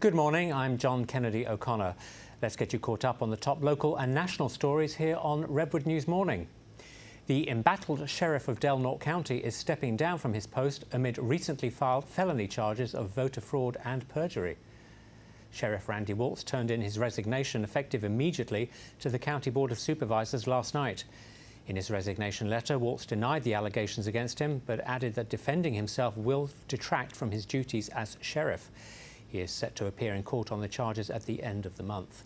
Good morning, I'm John Kennedy O'Connor. Let's get you caught up on the top local and national stories here on Redwood News Morning. The embattled sheriff of Del Norte County is stepping down from his post amid recently filed felony charges of voter fraud and perjury. Sheriff Randy Waltz turned in his resignation effective immediately to the County Board of Supervisors last night. In his resignation letter, Waltz denied the allegations against him, but added that defending himself will detract from his duties as sheriff. He is set to appear in court on the charges at the end of the month.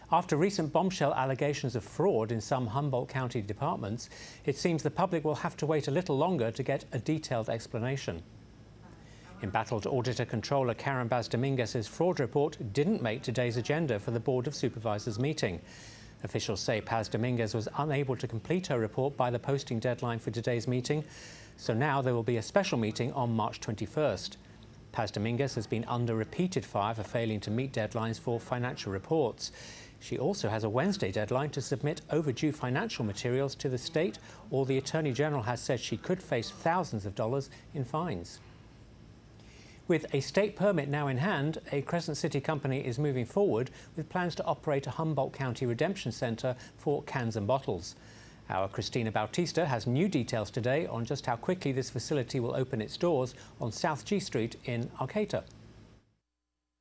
After recent bombshell allegations of fraud in some Humboldt County departments, it seems the public will have to wait a little longer to get a detailed explanation. Embattled Auditor-Controller Karen Baz-Dominguez's fraud report didn't make today's agenda for the Board of Supervisors meeting. Officials say Baz-Dominguez was unable to complete her report by the posting deadline for today's meeting, so now there will be a special meeting on March 21st. Baz-Dominguez has been under repeated fire for failing to meet deadlines for financial reports. She also has a Wednesday deadline to submit overdue financial materials to the state, or the Attorney General has said she could face thousands of dollars in fines. With a state permit now in hand, a Crescent City company is moving forward with plans to operate a Humboldt County redemption centre for cans and bottles. Our Christina Bautista has new details today on just how quickly this facility will open its doors on South G Street in Arcata.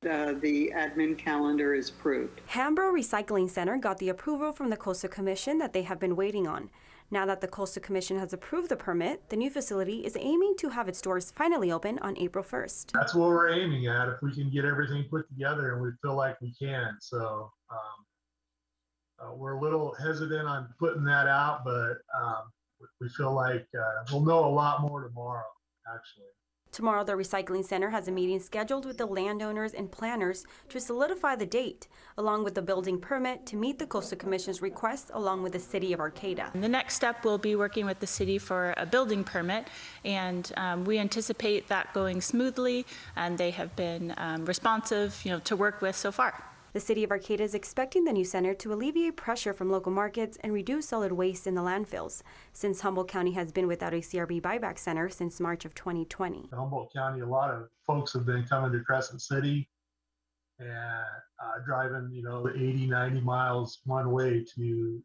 The admin calendar is approved. Hambro Recycling Center got the approval from the Coastal Commission that they have been waiting on. Now that the Coastal Commission has approved the permit, the new facility is aiming to have its doors finally open on April 1st. That's what we're aiming at, if we can get everything put together, and we feel like we can. So we're a little hesitant on putting that out, but we feel like we'll know a lot more tomorrow, actually. Tomorrow, the recycling center has a meeting scheduled with the landowners and planners to solidify the date, along with the building permit to meet the Coastal Commission's request, along with the City of Arcata. The next step will be working with the city for a building permit, and we anticipate that going smoothly, and they have been responsive, to work with so far. The City of Arcata is expecting the new center to alleviate pressure from local markets and reduce solid waste in the landfills, since Humboldt County has been without a CRB buyback center since March of 2020. In Humboldt County, a lot of folks have been coming to Crescent City and driving, 80, 90 miles one way to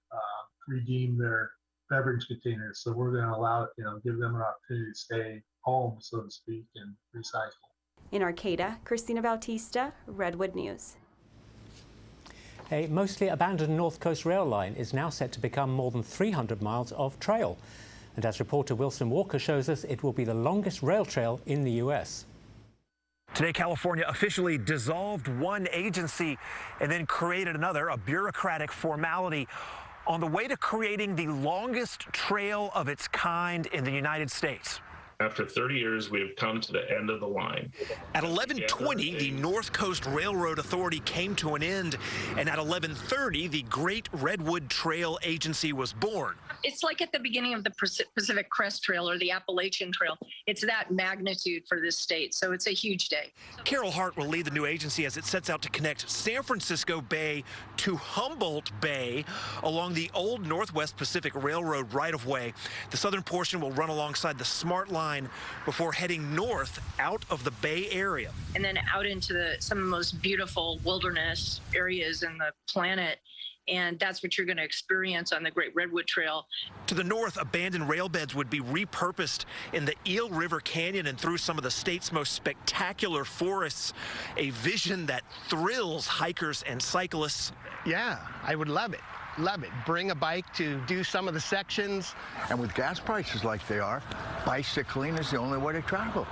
redeem their beverage containers. So we're going to allow it, give them an opportunity to stay home, so to speak, and recycle. In Arcata, Christina Bautista, Redwood News. A mostly abandoned North Coast rail line is now set to become more than 300 miles of trail. And as reporter Wilson Walker shows us, it will be the longest rail trail in the U.S. Today, California officially dissolved one agency and then created another, a bureaucratic formality, on the way to creating the longest trail of its kind in the United States. After 30 years, we have come to the end of the line. At 11:20, the North Coast Railroad Authority came to an end, and at 11:30, the Great Redwood Trail Agency was born. It's like at the beginning of the Pacific Crest Trail or the Appalachian Trail. It's that magnitude for this state, so it's a huge day. Carol Hart will lead the new agency as it sets out to connect San Francisco Bay to Humboldt Bay along the old Northwest Pacific Railroad right-of-way. The southern portion will run alongside the Smart Line before heading north out of the Bay Area. And then out into some of the most beautiful wilderness areas in the planet. And that's what you're going to experience on the Great Redwood Trail. To the north, abandoned rail beds would be repurposed in the Eel River Canyon and through some of the state's most spectacular forests, a vision that thrills hikers and cyclists. Yeah, I would love it. Love it. Bring a bike to do some of the sections. And with gas prices like they are, bicycling is the only way to travel.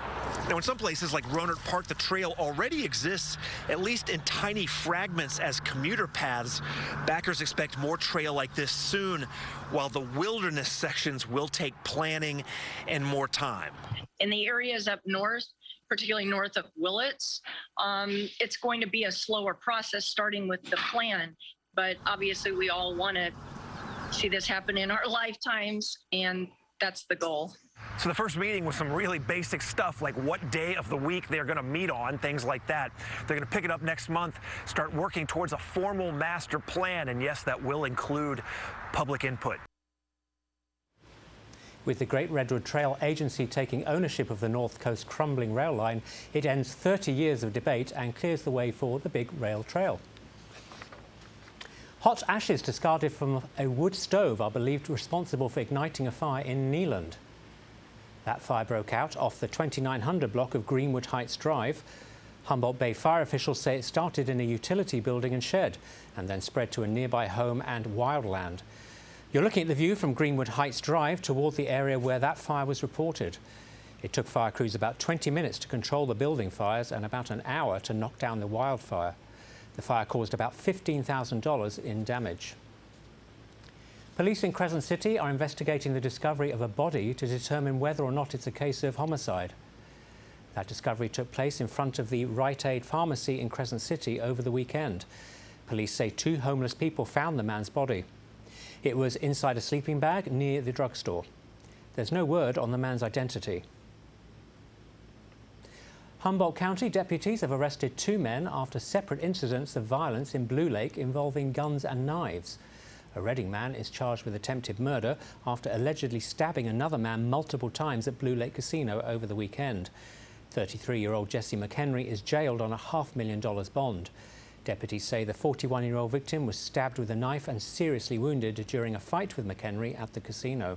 Now, in some places like Rohnert Park, the trail already exists, at least in tiny fragments as commuter paths. Backers expect more trail like this soon, while the wilderness sections will take planning and more time. In the areas up north, particularly north of Willits, it's going to be a slower process starting with the plan. But obviously, we all want to see this happen in our lifetimes, and that's the goal. So the first meeting was some really basic stuff, like what day of the week they're going to meet on, things like that. They're going to pick it up next month, start working towards a formal master plan, and yes, that will include public input. With the Great Redwood Trail Agency taking ownership of the North Coast crumbling rail line, it ends 30 years of debate and clears the way for the big rail trail. Hot ashes discarded from a wood stove are believed responsible for igniting a fire in Neeland. That fire broke out off the 2900 block of Greenwood Heights Drive. Humboldt Bay fire officials say it started in a utility building and shed and then spread to a nearby home and wildland. You're looking at the view from Greenwood Heights Drive toward the area where that fire was reported. It took fire crews about 20 minutes to control the building fires and about an hour to knock down the wildfire. The fire caused about $15,000 in damage. Police in Crescent City are investigating the discovery of a body to determine whether or not it's a case of homicide. That discovery took place in front of the Rite Aid pharmacy in Crescent City over the weekend. Police say 2 homeless people found the man's body. It was inside a sleeping bag near the drugstore. There's no word on the man's identity. Humboldt County deputies have arrested 2 men after separate incidents of violence in Blue Lake involving guns and knives. A Reading man is charged with attempted murder after allegedly stabbing another man multiple times at Blue Lake Casino over the weekend. 33-year-old Jesse McHenry is jailed on a $500,000 bond. Deputies say the 41-year-old victim was stabbed with a knife and seriously wounded during a fight with McHenry at the casino.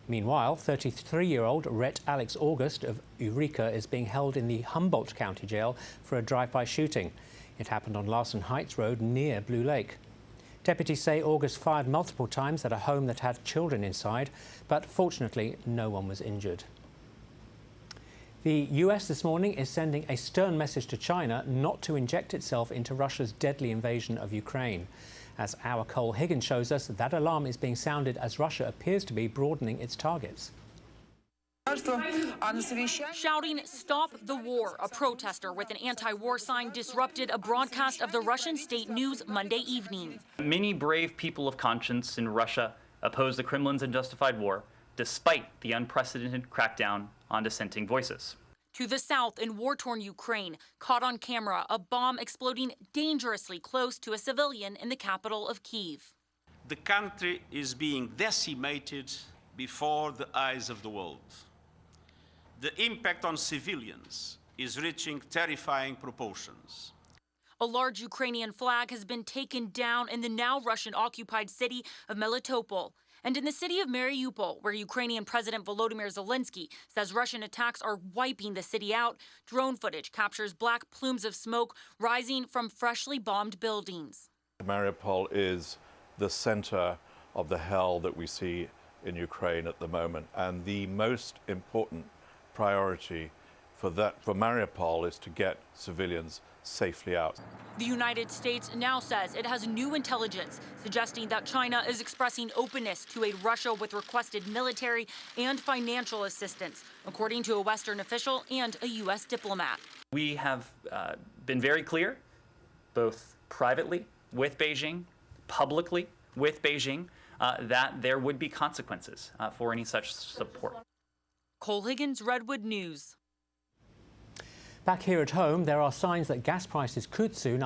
Meanwhile, 33-year-old Rhett Alex August of Eureka is being held in the Humboldt County Jail for a drive-by shooting. It happened on Larson Heights Road near Blue Lake. Deputies say August fired multiple times at a home that had children inside, but fortunately no one was injured. The US this morning is sending a stern message to China not to inject itself into Russia's deadly invasion of Ukraine. As our Cole Higgins shows us, that alarm is being sounded as Russia appears to be broadening its targets. Shouting, "Stop the war," a protester with an anti-war sign disrupted a broadcast of the Russian state news Monday evening. Many brave people of conscience in Russia oppose the Kremlin's unjustified war, despite the unprecedented crackdown on dissenting voices. To the south, in war-torn Ukraine, caught on camera, a bomb exploding dangerously close to a civilian in the capital of Kyiv. The country is being decimated before the eyes of the world. The impact on civilians is reaching terrifying proportions. A large Ukrainian flag has been taken down in the now Russian-occupied city of Melitopol. And in the city of Mariupol, where Ukrainian President Volodymyr Zelensky says Russian attacks are wiping the city out, drone footage captures black plumes of smoke rising from freshly bombed buildings. Mariupol is the center of the hell that we see in Ukraine at the moment. And the most important priority for Mariupol is to get civilians safely out. The United States now says it has new intelligence suggesting that China is expressing openness to aid Russia with requested military and financial assistance, according to a Western official and a U.S. diplomat. We have been very clear, both privately with Beijing, publicly with Beijing, that there would be consequences for any such support. Cole Higgins, Redwood News. Back here at home, there are signs that gas prices could soon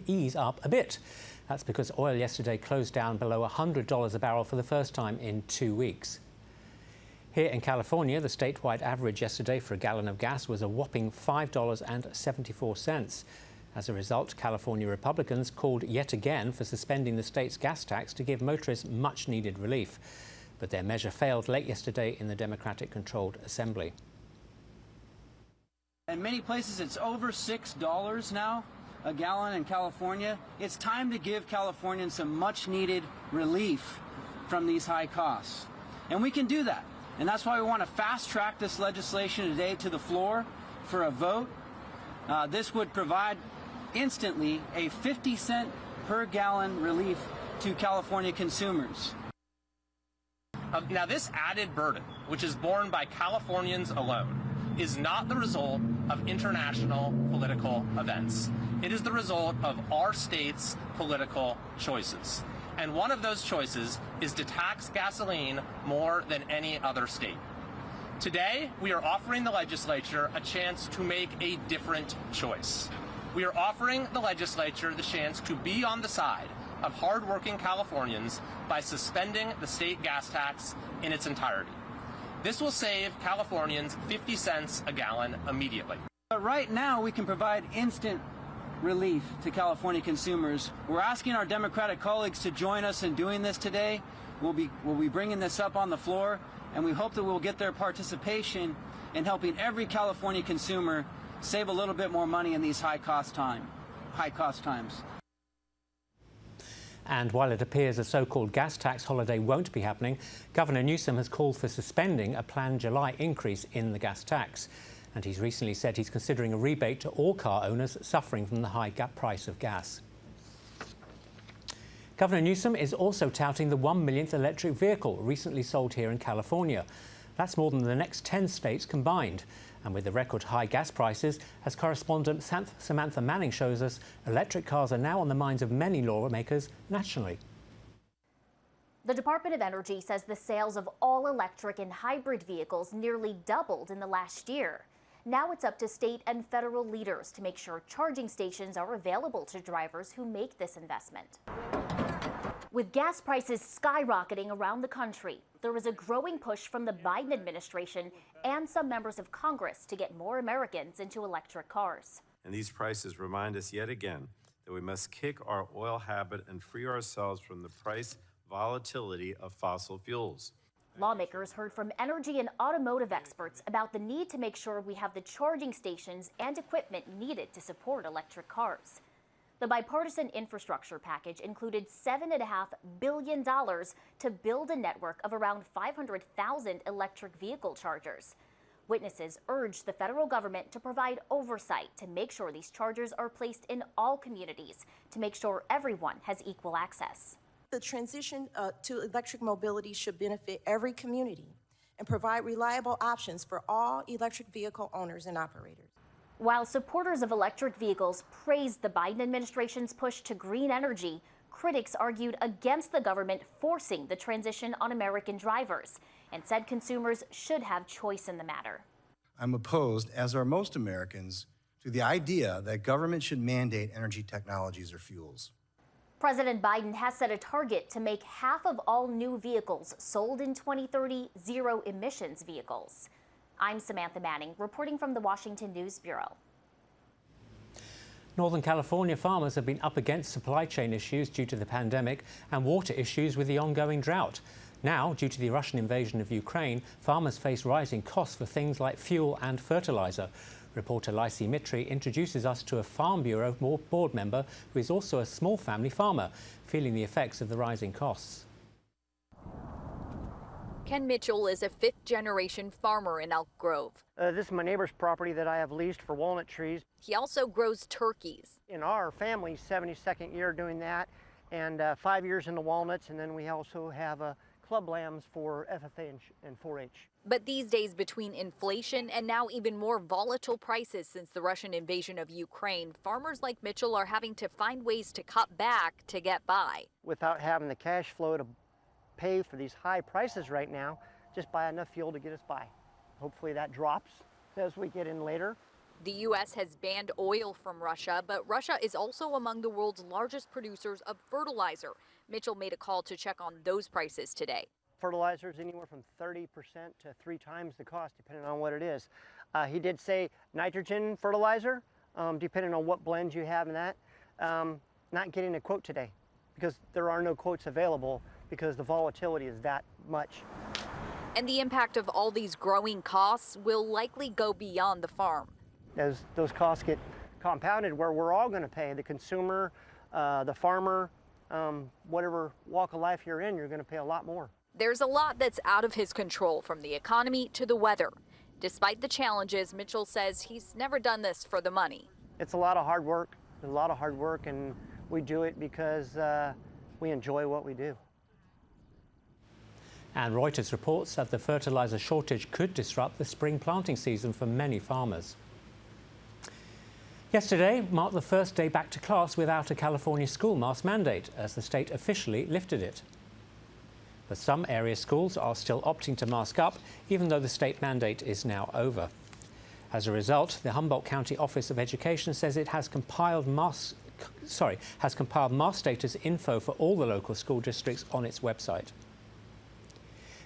ease up a bit. That's because oil yesterday closed down below $100 a barrel for the first time in 2 weeks. Here in California, the statewide average yesterday for a gallon of gas was a whopping $5.74. As a result, California Republicans called yet again for suspending the state's gas tax to give motorists much-needed relief. But their measure failed late yesterday in the Democratic-controlled Assembly. In many places, it's over $6 now a gallon in California. It's time to give Californians some much-needed relief from these high costs. And we can do that. And that's why we want to fast-track this legislation today to the floor for a vote. This would provide instantly a 50-cent per gallon relief to California consumers. Now, this added burden, which is borne by Californians alone, is not the result of international political events. It is the result of our state's political choices. And one of those choices is to tax gasoline more than any other state. Today, we are offering the legislature a chance to make a different choice. We are offering the legislature the chance to be on the side of hardworking Californians by suspending the state gas tax in its entirety. This will save Californians 50 cents a gallon immediately. But right now, we can provide instant relief to California consumers. We're asking our Democratic colleagues to join us in doing this today. We'll be bringing this up on the floor, and we hope that we'll get their participation in helping every California consumer save a little bit more money in these high cost times. And while it appears a so-called gas tax holiday won't be happening, Governor Newsom has called for suspending a planned July increase in the gas tax. And he's recently said he's considering a rebate to all car owners suffering from the high price of gas. Governor Newsom is also touting the 1 millionth electric vehicle recently sold here in California. That's more than the next 10 states combined. And with the record high gas prices, as correspondent Samantha Manning shows us, electric cars are now on the minds of many lawmakers nationally. The Department of Energy says the sales of all electric and hybrid vehicles nearly doubled in the last year. Now it's up to state and federal leaders to make sure charging stations are available to drivers who make this investment. With gas prices skyrocketing around the country, there is a growing push from the Biden administration and some members of Congress to get more Americans into electric cars. And these prices remind us yet again that we must kick our oil habit and free ourselves from the price volatility of fossil fuels. Lawmakers heard from energy and automotive experts about the need to make sure we have the charging stations and equipment needed to support electric cars. The bipartisan infrastructure package included $7.5 billion to build a network of around 500,000 electric vehicle chargers. Witnesses urged the federal government to provide oversight to make sure these chargers are placed in all communities to make sure everyone has equal access. The transition to electric mobility should benefit every community and provide reliable options for all electric vehicle owners and operators. While supporters of electric vehicles praised the Biden administration's push to green energy, critics argued against the government forcing the transition on American drivers and said consumers should have choice in the matter. I'm opposed, as are most Americans, to the idea that government should mandate energy technologies or fuels. President Biden has set a target to make half of all new vehicles sold in 2030 zero-emissions vehicles. I'm Samantha Manning, reporting from the Washington News Bureau. Northern California farmers have been up against supply chain issues due to the pandemic and water issues with the ongoing drought. Now, due to the Russian invasion of Ukraine, farmers face rising costs for things like fuel and fertilizer. Reporter Lysie Mitri introduces us to a Farm Bureau board member who is also a small family farmer, feeling the effects of the rising costs. Ken Mitchell is a fifth-generation farmer in Elk Grove. This is my neighbor's property that I have leased for walnut trees. He also grows turkeys. In our family's 72nd year doing that, and 5 years in the walnuts, and then we also have club lambs for FFA and 4-H. But these days, between inflation and now even more volatile prices since the Russian invasion of Ukraine, farmers like Mitchell are having to find ways to cut back to get by. Without having the cash flow to pay for these high prices right now, just buy enough fuel to get us by. Hopefully that drops as we get in later. The U.S. has banned oil from Russia, but Russia is also among the world's largest producers of fertilizer. Mitchell made a call to check on those prices today. Fertilizer is anywhere from 30% to 3 times the cost, depending on what it is. He did say nitrogen fertilizer, depending on what blends you have in that. Not getting a quote today because there are no quotes available because the volatility is that much. And the impact of all these growing costs will likely go beyond the farm. As those costs get compounded, where we're all going to pay, the consumer, the farmer, whatever walk of life you're in, you're going to pay a lot more. There's a lot that's out of his control, from the economy to the weather. Despite the challenges, Mitchell says he's never done this for the money. It's a lot of hard work, and we do it because we enjoy what we do. And Reuters reports that the fertilizer shortage could disrupt the spring planting season for many farmers. Yesterday marked the first day back to class without a California school mask mandate, as the state officially lifted it. But some area schools are still opting to mask up, even though the state mandate is now over. As a result, the Humboldt County Office of Education says it has compiled mask compiled mask status info for all the local school districts on its website.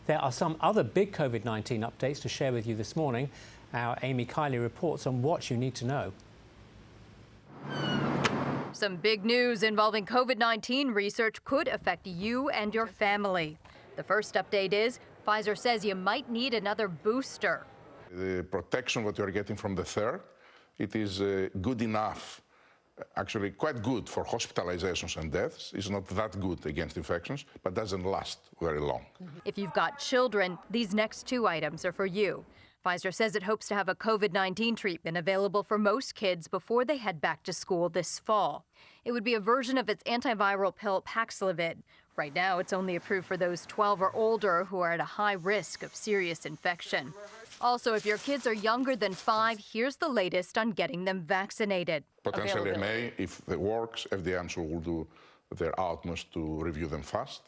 There are some other big COVID-19 updates to share with you this morning. Our Amy Kiley reports on what you need to know. Some big news involving COVID-19 research could affect you and your family. The first update is Pfizer says you might need another booster. The protection that you're getting from the third, it is good enough, actually quite good for hospitalizations and deaths. It's not that good against infections, but doesn't last very long. If you've got children, these next two items are for you. Pfizer says it hopes to have a COVID-19 treatment available for most kids before they head back to school this fall. It would be a version of its antiviral pill Paxlovid. Right now, it's only approved for those 12 or older who are at a high risk of serious infection. Also, if your kids are younger than 5, here's the latest on getting them vaccinated. Potentially May, if it works, FDA I'm sure will do their utmost to review them fast.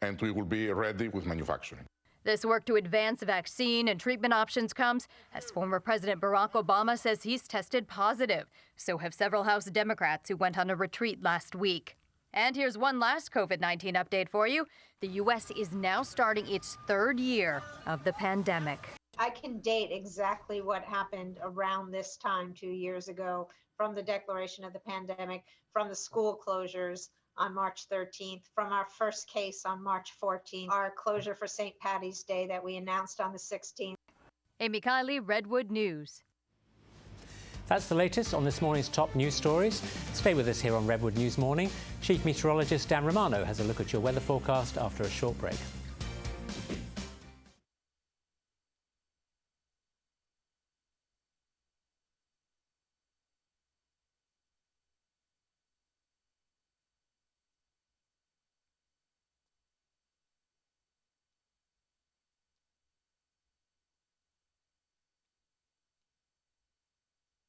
And we will be ready with manufacturing. This work to advance vaccine and treatment options comes as former President Barack Obama says he's tested positive. So have several House Democrats who went on a retreat last week. And here's one last COVID-19 update for you. The U.S. is now starting its 3rd year of the pandemic. I can date exactly what happened around this time 2 years ago, from the declaration of the pandemic, from the school closures on March 13th, from our first case on March 14th, our closure for St. Paddy's Day that we announced on the 16th. Amy Kiley, Redwood News. That's the latest on this morning's top news stories. Stay with us here on Redwood News Morning. Chief Meteorologist Dan Romano has a look at your weather forecast after a short break.